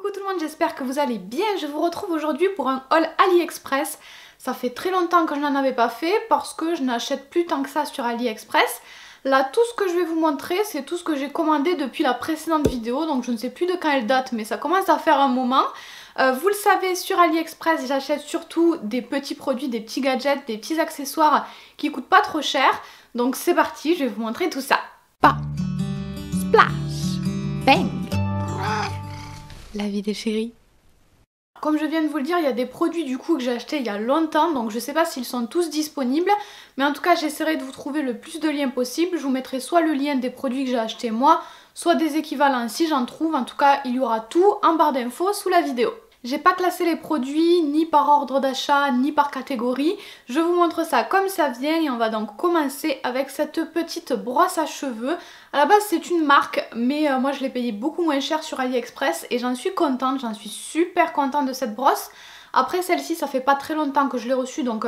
Coucou tout le monde, j'espère que vous allez bien. Je vous retrouve aujourd'hui pour un haul AliExpress. Ça fait très longtemps que je n'en avais pas fait parce que je n'achète plus tant que ça sur AliExpress. Là, tout ce que je vais vous montrer, c'est tout ce que j'ai commandé depuis la précédente vidéo. Donc je ne sais plus de quand elle date, mais ça commence à faire un moment. Vous le savez, sur AliExpress, j'achète surtout des petits produits, des petits gadgets, des petits accessoires qui coûtent pas trop cher. Donc c'est parti, je vais vous montrer tout ça. Pa, splash, bang. La vie des chéris. Comme je viens de vous le dire, il y a des produits du coup que j'ai achetés il y a longtemps, donc je sais pas s'ils sont tous disponibles, mais en tout cas j'essaierai de vous trouver le plus de liens possible. Je vous mettrai soit le lien des produits que j'ai achetés moi, soit des équivalents si j'en trouve. En tout cas, il y aura tout en barre d'infos sous la vidéo. J'ai pas classé les produits ni par ordre d'achat ni par catégorie. Je vous montre ça comme ça vient et on va donc commencer avec cette petite brosse à cheveux. À la base c'est une marque mais moi je l'ai payé beaucoup moins cher sur AliExpress et j'en suis contente, j'en suis super contente de cette brosse. Après celle-ci ça fait pas très longtemps que je l'ai reçue donc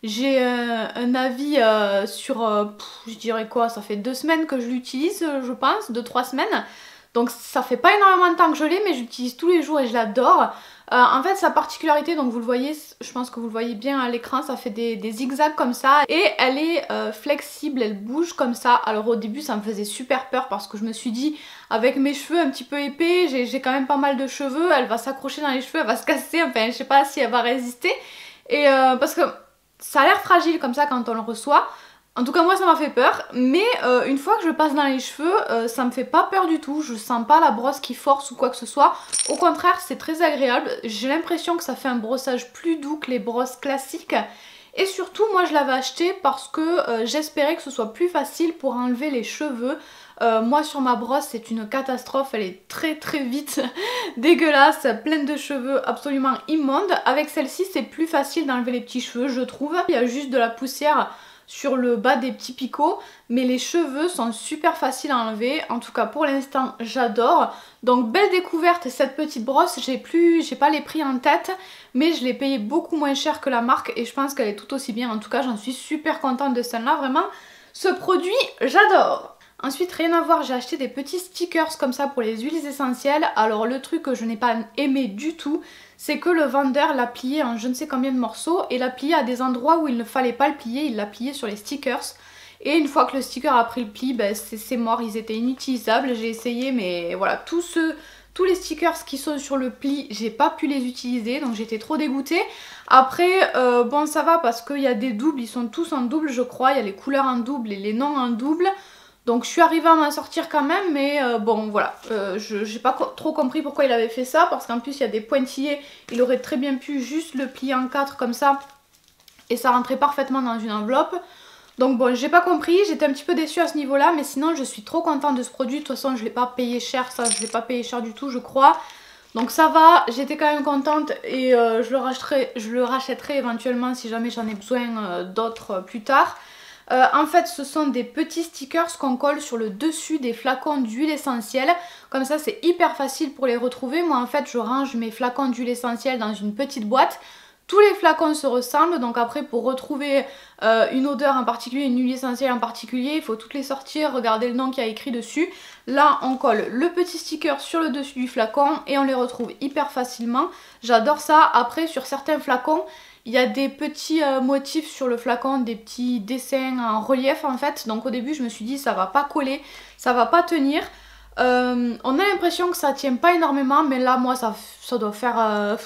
j'ai un avis sur, je dirais quoi, ça fait 2 semaines que je l'utilise je pense, 2-3 semaines. Donc ça fait pas énormément de temps que je l'ai mais j'utilise tous les jours et je l'adore. En fait sa particularité, donc vous le voyez, je pense que vous le voyez bien à l'écran, ça fait des zigzags comme ça et elle est flexible, elle bouge comme ça. Alors au début ça me faisait super peur parce que je me suis dit avec mes cheveux un petit peu épais, j'ai quand même pas mal de cheveux, elle va s'accrocher dans les cheveux, elle va se casser, enfin je sais pas si elle va résister. Et parce que ça a l'air fragile comme ça quand on le reçoit. En tout cas moi ça m'a fait peur, mais une fois que je le passe dans les cheveux, ça me fait pas peur du tout, je sens pas la brosse qui force ou quoi que ce soit. Au contraire c'est très agréable, j'ai l'impression que ça fait un brossage plus doux que les brosses classiques. Et surtout moi je l'avais acheté parce que j'espérais que ce soit plus facile pour enlever les cheveux. Moi sur ma brosse c'est une catastrophe, elle est très vite dégueulasse, pleine de cheveux absolument immondes. Avec celle-ci c'est plus facile d'enlever les petits cheveux je trouve, il y a juste de la poussière sur le bas des petits picots, mais les cheveux sont super faciles à enlever. En tout cas pour l'instant j'adore. Donc belle découverte cette petite brosse, j'ai pas les prix en tête mais je l'ai payé beaucoup moins cher que la marque et je pense qu'elle est tout aussi bien. En tout cas j'en suis super contente de celle-là, vraiment ce produit j'adore. Ensuite rien à voir, j'ai acheté des petits stickers comme ça pour les huiles essentielles. Alors le truc que je n'ai pas aimé du tout, c'est que le vendeur l'a plié en je ne sais combien de morceaux et l'a plié à des endroits où il ne fallait pas le plier, il l'a plié sur les stickers. Et une fois que le sticker a pris le pli, ben c'est mort, ils étaient inutilisables, j'ai essayé mais voilà, tous les stickers qui sont sur le pli, j'ai pas pu les utiliser donc j'étais trop dégoûtée. Après bon ça va parce qu'il y a des doubles, ils sont tous en double je crois, il y a les couleurs en double et les noms en double. Donc je suis arrivée à m'en sortir quand même mais bon voilà, j'ai pas trop compris pourquoi il avait fait ça parce qu'en plus il y a des pointillés, il aurait très bien pu juste le plier en 4 comme ça et ça rentrait parfaitement dans une enveloppe. Donc bon j'ai pas compris, j'étais un petit peu déçue à ce niveau là mais sinon je suis trop contente de ce produit. De toute façon je l'ai pas payé cher, ça je l'ai pas payé cher du tout je crois. Donc ça va, j'étais quand même contente et je le rachèterai éventuellement si jamais j'en ai besoin d'autres plus tard. En fait ce sont des petits stickers qu'on colle sur le dessus des flacons d'huile essentielle. Comme ça c'est hyper facile pour les retrouver. Moi en fait je range mes flacons d'huile essentielle dans une petite boîte. Tous les flacons se ressemblent donc après pour retrouver une odeur en particulier, une huile essentielle en particulier, il faut toutes les sortir, regarder le nom qu'il y a écrit dessus. Là on colle le petit sticker sur le dessus du flacon et on les retrouve hyper facilement. J'adore ça. Après sur certains flacons il y a des petits motifs sur le flacon, des petits dessins en relief en fait. Donc au début je me suis dit ça va pas coller, ça va pas tenir. On a l'impression que ça tient pas énormément mais là moi ça doit faire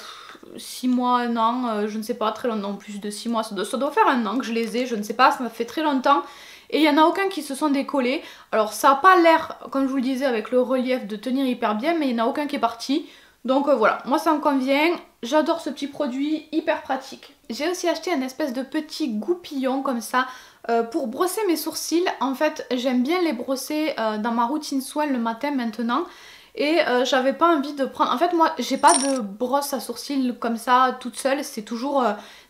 6 mois, 1 an, je ne sais pas, très longtemps, plus de 6 mois, ça doit faire 1 an que je les ai, je ne sais pas, ça m'a fait très longtemps. Et il n'y en a aucun qui se sont décollés. Alors ça n'a pas l'air, comme je vous le disais, avec le relief de tenir hyper bien, mais il n'y en a aucun qui est parti. Donc voilà, moi ça me convient, j'adore ce petit produit, hyper pratique. J'ai aussi acheté un espèce de petit goupillon comme ça pour brosser mes sourcils. En fait j'aime bien les brosser dans ma routine soin le matin maintenant. Et j'avais pas envie de prendre... En fait moi j'ai pas de brosse à sourcils comme ça toute seule, c'est toujours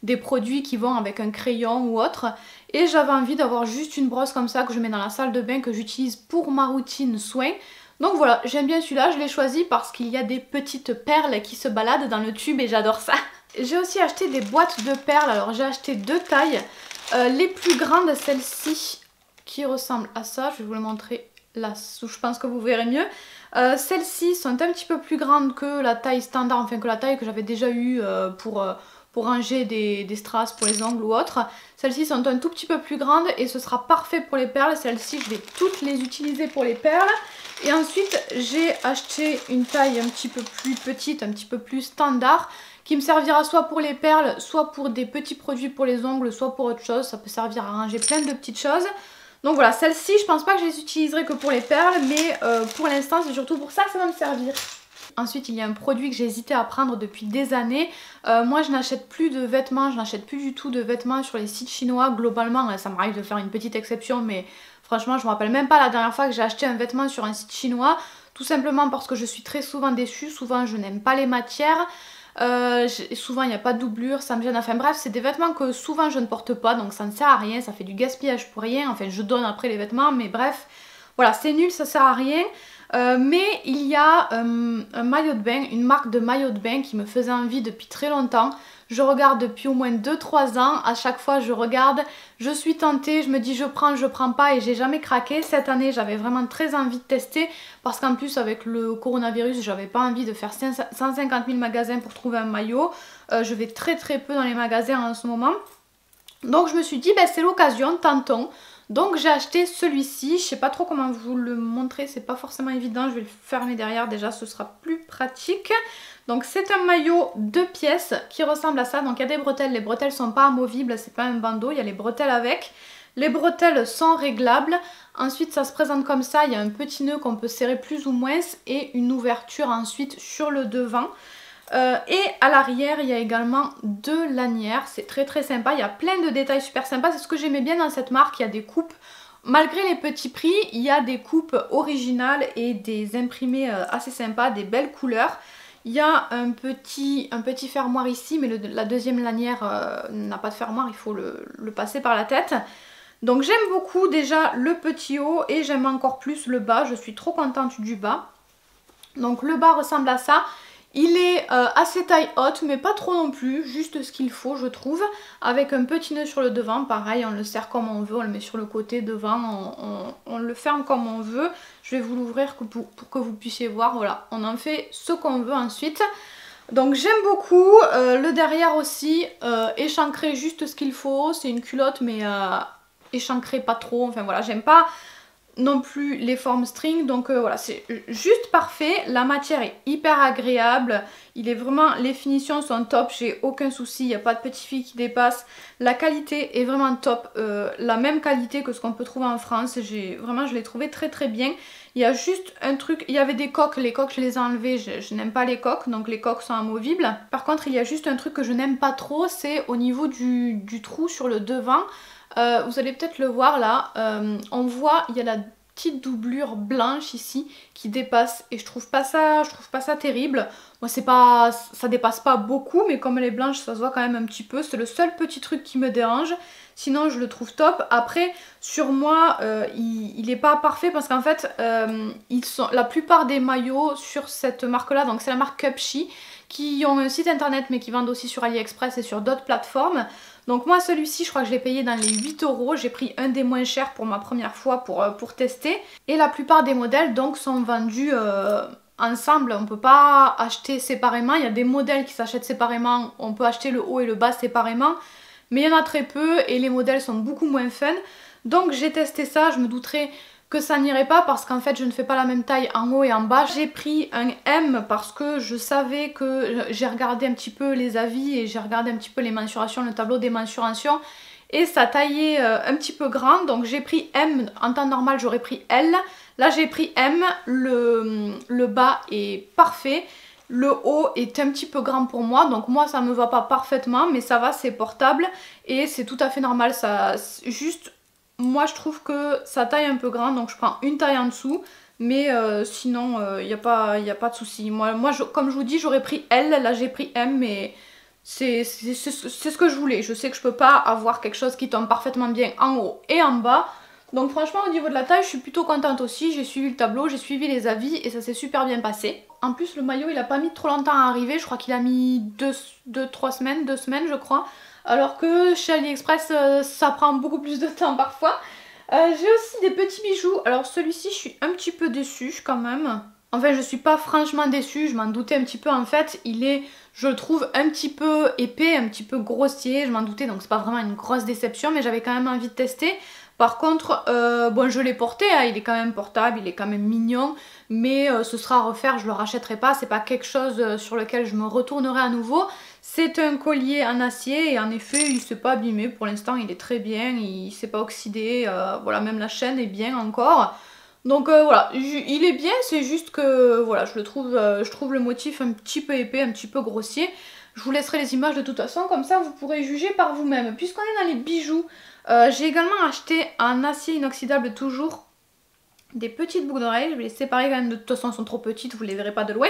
des produits qui vont avec un crayon ou autre. Et j'avais envie d'avoir juste une brosse comme ça que je mets dans la salle de bain que j'utilise pour ma routine soin. Donc voilà, j'aime bien celui-là, je l'ai choisi parce qu'il y a des petites perles qui se baladent dans le tube et j'adore ça. J'ai aussi acheté des boîtes de perles, alors j'ai acheté 2 tailles. Les plus grandes, celle-ci, qui ressemble à ça, je vais vous le montrer là où je pense que vous verrez mieux. Celles-ci sont un petit peu plus grandes que la taille standard, enfin que la taille que j'avais déjà eue pour ranger des strass pour les ongles ou autre. Celles-ci sont un tout petit peu plus grandes et ce sera parfait pour les perles. Celles-ci, je vais toutes les utiliser pour les perles. Et ensuite, j'ai acheté une taille un petit peu plus petite, un petit peu plus standard, qui me servira soit pour les perles, soit pour des petits produits pour les ongles, soit pour autre chose. Ça peut servir à ranger plein de petites choses. Donc voilà, celles-ci, je pense pas que je les utiliserai que pour les perles, mais pour l'instant, c'est surtout pour ça que ça va me servir. Ensuite, il y a un produit que j'ai hésité à prendre depuis des années. Moi, je n'achète plus de vêtements, je n'achète plus du tout de vêtements sur les sites chinois. Globalement, ça m'arrive de faire une petite exception, mais franchement, je me rappelle même pas la dernière fois que j'ai acheté un vêtement sur un site chinois. Tout simplement parce que je suis très souvent déçue. Souvent, je n'aime pas les matières. Souvent, il n'y a pas de doublure, ça me gêne. Enfin bref, c'est des vêtements que souvent je ne porte pas, donc ça ne sert à rien. Ça fait du gaspillage pour rien. Enfin, je donne après les vêtements, mais bref. Voilà, c'est nul, ça sert à rien. Mais il y a un maillot de bain, une marque de maillot de bain qui me faisait envie depuis très longtemps. Je regarde depuis au moins 2-3 ans, à chaque fois je regarde, je suis tentée, je me dis je prends pas et j'ai jamais craqué. Cette année j'avais vraiment très envie de tester parce qu'en plus avec le coronavirus j'avais pas envie de faire 150 000 magasins pour trouver un maillot. Je vais très peu dans les magasins en ce moment. Donc je me suis dit c'est l'occasion, tentons. Donc j'ai acheté celui-ci, je sais pas trop comment vous le montrer, c'est pas forcément évident, je vais le fermer derrière déjà, ce sera plus pratique. Donc c'est un maillot 2 pièces qui ressemble à ça, donc il y a des bretelles, les bretelles sont pas amovibles, c'est pas un bandeau, il y a les bretelles avec. Les bretelles sont réglables, ensuite ça se présente comme ça, il y a un petit nœud qu'on peut serrer plus ou moins et une ouverture ensuite sur le devant. Et à l'arrière il y a également 2 lanières, c'est très sympa, il y a plein de détails super sympas, c'est ce que j'aimais bien dans cette marque, il y a des coupes, malgré les petits prix, il y a des coupes originales et des imprimés assez sympas, des belles couleurs. Il y a un petit fermoir ici, mais la deuxième lanière n'a pas de fermoir, il faut le passer par la tête. Donc j'aime beaucoup déjà le petit haut et j'aime encore plus le bas, je suis trop contente du bas. Donc le bas ressemble à ça. Il est assez taille haute mais pas trop non plus, juste ce qu'il faut je trouve, avec un petit nœud sur le devant, pareil on le serre comme on veut, on le met sur le côté devant, on le ferme comme on veut. Je vais vous l'ouvrir pour que vous puissiez voir, voilà, on en fait ce qu'on veut ensuite. Donc j'aime beaucoup, le derrière aussi, échancré juste ce qu'il faut, c'est une culotte mais échancré pas trop, enfin voilà, j'aime pas non plus les formes string, donc voilà, c'est juste parfait. La matière est hyper agréable, il est vraiment, les finitions sont top, j'ai aucun souci, il n'y a pas de petits fils qui dépassent, la qualité est vraiment top, la même qualité que ce qu'on peut trouver en France, vraiment je l'ai trouvé très bien. Il y a juste un truc, il y avait des coques, les coques je les ai enlevées, je n'aime pas les coques, donc les coques sont amovibles. Par contre il y a juste un truc que je n'aime pas trop, c'est au niveau du trou sur le devant. Vous allez peut-être le voir là, on voit, il y a la petite doublure blanche ici qui dépasse et je trouve pas ça terrible. Moi ça dépasse pas beaucoup, mais comme elle est blanche ça se voit quand même un petit peu, c'est le seul petit truc qui me dérange. Sinon je le trouve top. Après sur moi il est pas parfait parce qu'en fait la plupart des maillots sur cette marque là, donc c'est la marque Cupshe, qui ont un site internet mais qui vendent aussi sur AliExpress et sur d'autres plateformes. Donc moi celui-ci je crois que je l'ai payé dans les 8 €, j'ai pris un des moins chers pour ma première fois pour tester. Et la plupart des modèles donc sont vendus ensemble, on peut pas acheter séparément. Il y a des modèles qui s'achètent séparément, on peut acheter le haut et le bas séparément, mais il y en a très peu et les modèles sont beaucoup moins fun. Donc j'ai testé ça, je me douterais que ça n'irait pas parce qu'en fait je ne fais pas la même taille en haut et en bas. J'ai pris un M parce que je savais que j'ai regardé un petit peu les avis et j'ai regardé un petit peu les mensurations, le tableau des mensurations, et ça taillait un petit peu grand, donc j'ai pris M. En temps normal j'aurais pris L, là j'ai pris M, le bas est parfait. Le haut est un petit peu grand pour moi, donc moi ça me va pas parfaitement, mais ça va, c'est portable et c'est tout à fait normal. Ça, juste, moi je trouve que ça taille un peu grand, donc je prends une taille en dessous, mais sinon il n'y a pas de souci. Moi comme je vous dis, j'aurais pris L, là j'ai pris M, mais c'est ce que je voulais. Je sais que je peux pas avoir quelque chose qui tombe parfaitement bien en haut et en bas. Donc franchement au niveau de la taille je suis plutôt contente aussi, j'ai suivi le tableau, j'ai suivi les avis et ça s'est super bien passé. En plus le maillot il a pas mis trop longtemps à arriver, je crois qu'il a mis 2 semaines je crois. Alors que chez AliExpress ça prend beaucoup plus de temps parfois. J'ai aussi des petits bijoux. Alors celui-ci, je suis un petit peu déçue quand même. Enfin, je suis pas franchement déçue, je m'en doutais un petit peu en fait. Il est, je le trouve, un petit peu épais, un petit peu grossier, je m'en doutais, donc c'est pas vraiment une grosse déception, mais j'avais quand même envie de tester. Par contre, bon, je l'ai porté, hein, il est quand même portable, il est quand même mignon, mais ce sera à refaire, je le rachèterai pas, c'est pas quelque chose sur lequel je me retournerai à nouveau. C'est un collier en acier et en effet, il s'est pas abîmé, pour l'instant il est très bien, il s'est pas oxydé, voilà, même la chaîne est bien encore. Donc voilà, il est bien, c'est juste que voilà, je trouve le motif un petit peu épais, un petit peu grossier. Je vous laisserai les images de toute façon, comme ça vous pourrez juger par vous-même. Puisqu'on est dans les bijoux, j'ai également acheté en acier inoxydable toujours des petites boucles d'oreilles. Je vais les séparer quand même, de toute façon elles sont trop petites, vous les verrez pas de loin.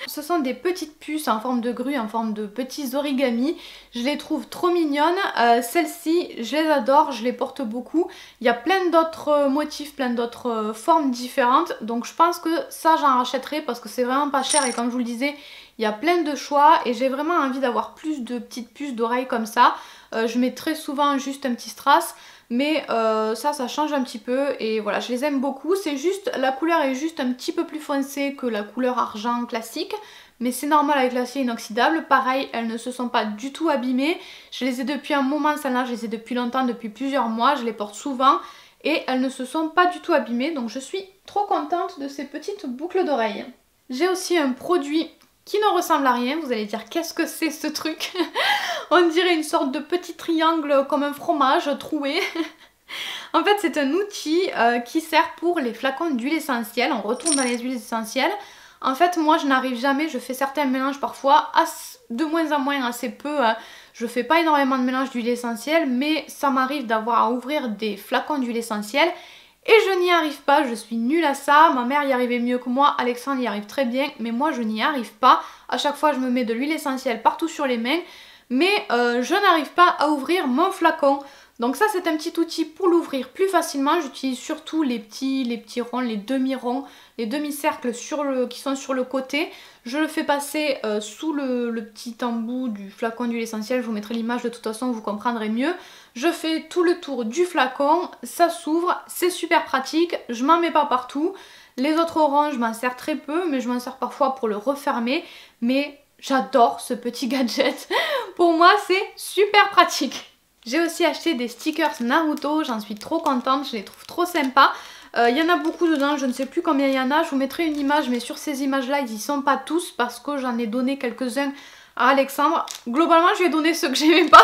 Ce sont des petites puces en forme de grue, en forme de petits origamis. Je les trouve trop mignonnes. Celles-ci, je les adore, je les porte beaucoup. Il y a plein d'autres motifs, plein d'autres formes différentes. Donc je pense que ça, j'en rachèterai parce que c'est vraiment pas cher. Et comme je vous le disais, il y a plein de choix. Et j'ai vraiment envie d'avoir plus de petites puces d'oreilles comme ça. Je mets très souvent juste un petit strass. Mais ça change un petit peu et voilà, je les aime beaucoup. C'est juste, la couleur est juste un petit peu plus foncée que la couleur argent classique. Mais c'est normal avec l'acier inoxydable. Pareil, elles ne se sont pas du tout abîmées. Je les ai depuis un moment, celles-là, je les ai depuis longtemps, depuis plusieurs mois. Je les porte souvent et elles ne se sont pas du tout abîmées. Donc je suis trop contente de ces petites boucles d'oreilles. J'ai aussi un produit qui ne ressemble à rien. Vous allez dire, qu'est-ce que c'est ce truc? On dirait une sorte de petit triangle comme un fromage troué. En fait, c'est un outil qui sert pour les flacons d'huile essentielle. On retourne dans les huiles essentielles. En fait, moi, je n'arrive jamais, je fais certains mélanges parfois, de moins en moins, assez peu. Je fais pas énormément de mélange d'huile essentielle, mais ça m'arrive d'avoir à ouvrir des flacons d'huile essentielle. Et je n'y arrive pas, je suis nulle à ça. Ma mère y arrivait mieux que moi, Alexandre y arrive très bien, mais moi je n'y arrive pas. À chaque fois, je me mets de l'huile essentielle partout sur les mains. Mais je n'arrive pas à ouvrir mon flacon. Donc ça, c'est un petit outil pour l'ouvrir plus facilement. J'utilise surtout les petits ronds, les demi-ronds, les demi-cercles qui sont sur le côté. Je le fais passer sous le petit embout du flacon d'huile essentielle. Je vous mettrai l'image de toute façon, vous comprendrez mieux. Je fais tout le tour du flacon, ça s'ouvre, c'est super pratique. Je m'en mets pas partout. Les autres ronds, je m'en sers très peu, mais je m'en sers parfois pour le refermer. Mais j'adore ce petit gadget. Pour moi, c'est super pratique. J'ai aussi acheté des stickers Naruto, j'en suis trop contente, je les trouve trop sympas. Il y en a beaucoup dedans, je ne sais plus combien il y en a, je vous mettrai une image, mais sur ces images-là, ils y sont pas tous parce que j'en ai donné quelques-uns à Alexandre. Globalement, je lui ai donné ceux que j'aimais pas.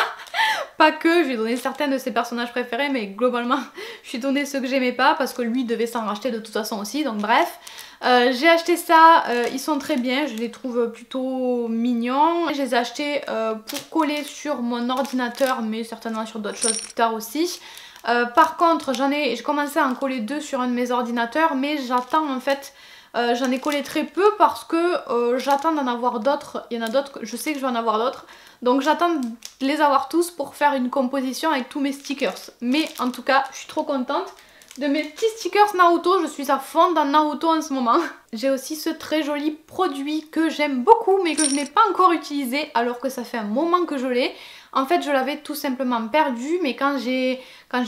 Pas que, je lui ai donné certains de ses personnages préférés, mais globalement, je lui ai donné ceux que j'aimais pas parce que lui devait s'en racheter de toute façon aussi, donc bref. J'ai acheté ça, ils sont très bien, je les trouve plutôt mignons. Je les ai achetés pour coller sur mon ordinateur, mais certainement sur d'autres choses plus tard aussi. Par contre, j'ai commencé à en coller deux sur un de mes ordinateurs, mais j'attends en fait... j'en ai collé très peu parce que j'attends d'en avoir d'autres. Il y en a d'autres, je sais que je vais en avoir d'autres. Donc j'attends de les avoir tous pour faire une composition avec tous mes stickers. Mais en tout cas, je suis trop contente de mes petits stickers Naruto. Je suis à fond dans Naruto en ce moment. J'ai aussi ce très joli produit que j'aime beaucoup mais que je n'ai pas encore utilisé alors que ça fait un moment que je l'ai. En fait, je l'avais tout simplement perdu, mais quand j'ai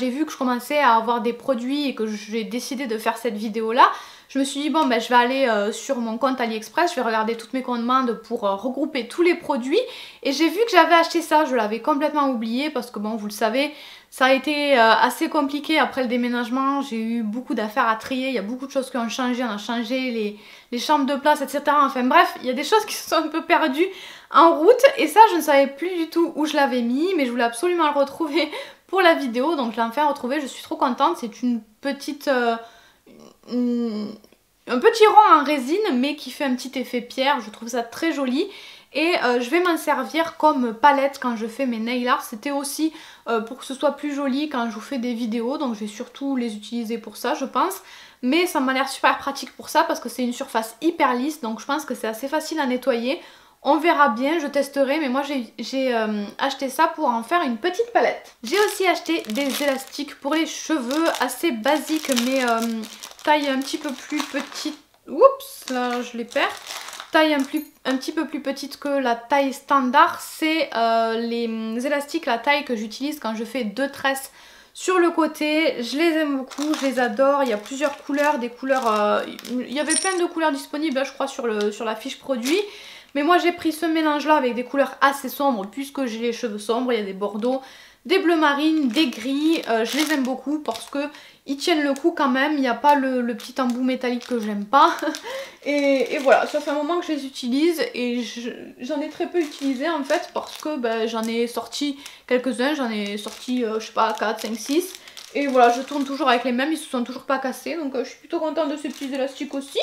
vu que je commençais à avoir des produits et que j'ai décidé de faire cette vidéo là, je me suis dit bon ben je vais aller sur mon compte AliExpress, je vais regarder toutes mes commandes pour regrouper tous les produits et j'ai vu que j'avais acheté ça, je l'avais complètement oublié parce que bon vous le savez, ça a été assez compliqué après le déménagement, j'ai eu beaucoup d'affaires à trier, il y a beaucoup de choses qui ont changé, on a changé les chambres de place etc. Enfin bref, il y a des choses qui se sont un peu perdues en route et ça je ne savais plus du tout où je l'avais mis mais je voulais absolument le retrouver pour la vidéo donc je l'ai enfin retrouvé, je suis trop contente, c'est une petite... un petit rond en résine mais qui fait un petit effet pierre, je trouve ça très joli et je vais m'en servir comme palette quand je fais mes nail art. C'était aussi pour que ce soit plus joli quand je vous fais des vidéos, donc je vais surtout les utiliser pour ça je pense, mais ça m'a l'air super pratique pour ça parce que c'est une surface hyper lisse donc je pense que c'est assez facile à nettoyer. On verra bien, je testerai, mais moi j'ai acheté ça pour en faire une petite palette. J'ai aussi acheté des élastiques pour les cheveux, assez basiques, mais taille un petit peu plus petite. Oups, là je les perds. Taille un petit peu plus petite que la taille standard. C'est les élastiques, la taille que j'utilise quand je fais deux tresses sur le côté. Je les aime beaucoup, je les adore. Il y a plusieurs couleurs, des couleurs... il y avait plein de couleurs disponibles, je crois, sur la fiche produit. Mais moi j'ai pris ce mélange là avec des couleurs assez sombres puisque j'ai les cheveux sombres. Il y a des bordeaux, des bleus marines, des gris. Je les aime beaucoup parce que ils tiennent le coup quand même. Il n'y a pas le petit embout métallique que j'aime pas. Et voilà, ça fait un moment que je les utilise et j'en ai très peu utilisé en fait parce que j'en ai sorti quelques-uns. J'en ai sorti, je sais pas, 4, 5, 6. Et voilà, je tourne toujours avec les mêmes, ils se sont toujours pas cassés. Donc je suis plutôt contente de ces petits élastiques aussi.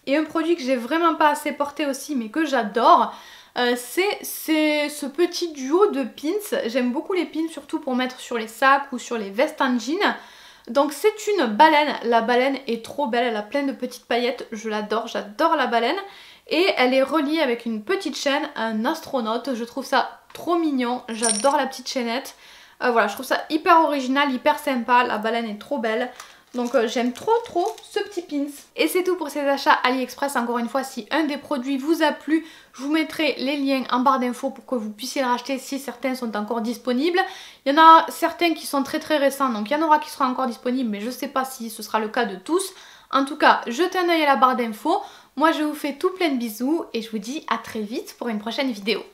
Et un produit que j'ai vraiment pas assez porté aussi mais que j'adore, c'est ce petit duo de pins. J'aime beaucoup les pins surtout pour mettre sur les sacs ou sur les vestes en jean. Donc c'est une baleine, la baleine est trop belle, elle a plein de petites paillettes, je l'adore, j'adore la baleine. Et elle est reliée avec une petite chaîne, un astronaute, je trouve ça trop mignon, j'adore la petite chaînette. Voilà, je trouve ça hyper original, hyper sympa, la baleine est trop belle. Donc j'aime trop ce petit pins. Et c'est tout pour ces achats AliExpress. Encore une fois, si un des produits vous a plu, je vous mettrai les liens en barre d'infos pour que vous puissiez le racheter si certains sont encore disponibles. Il y en a certains qui sont très récents, donc il y en aura qui seront encore disponibles, mais je ne sais pas si ce sera le cas de tous. En tout cas, jetez un œil à la barre d'infos. Moi je vous fais tout plein de bisous et je vous dis à très vite pour une prochaine vidéo.